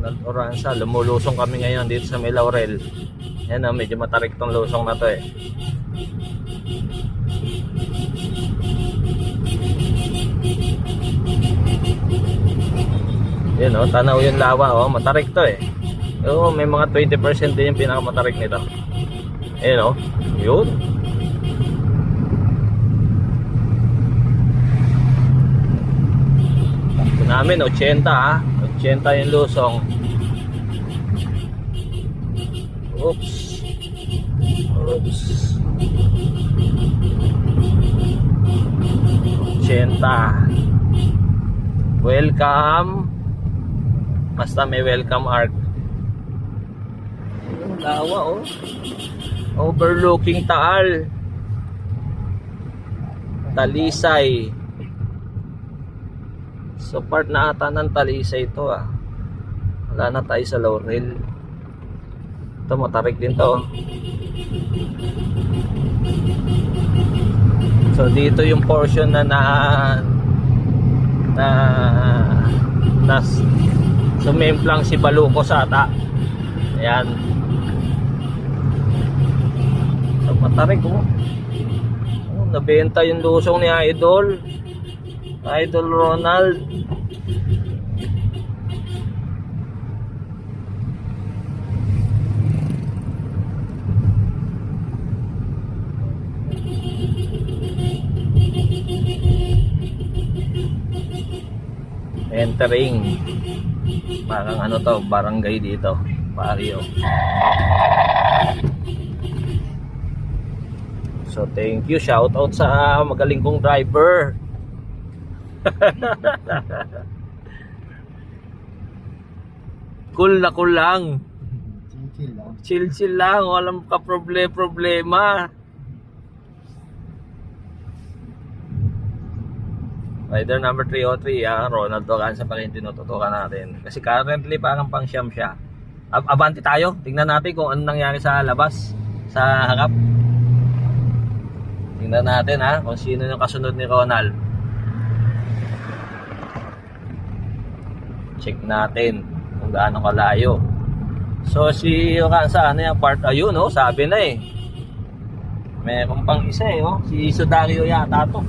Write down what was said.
Ronald Oranza. Lumulusong kami ngayon dito sa may Laurel. Yan o, medyo matarik tong lusong na to eh. Yan o, tanaw yung lawa o, matarik to eh. Oo, may mga 20% din yung pinakamatarik nito. Ayan o, yun. Ito namin 80 ha, 80 yung lusong. Oops. Oops. 80. Welcome. Basta may welcome arc. Yung lawa oh. Overlooking Taal. Talisay. So part na ata ng Talisay ito ah. Wala na tayo sa Laurel. Ito matarik din to. So dito yung portion na sumimplang si Balucos ata. Ayan. So matarik oh. Oh, nabenta yung lusong ni Idol Ronald. Entering parang ano to, barangay dito, barrio. So thank you, shout out sa magaling kong driver. Cool na cool lang. Chill lang, walang ka problema. Rider number 303, Ronald Oranza pa rin tinututukan natin. Kasi currently parang pang siyam siya. Abante tayo, tingnan natin kung ano nangyari sa labas, sa harap. Tingnan natin ha, kung sino yung kasunod ni Ronald. Check natin kung gaano kalayo. So si Oranza, ano yung part, ayun oh, sabi na eh. Meron pang isa eh oh, si Sudario yata to.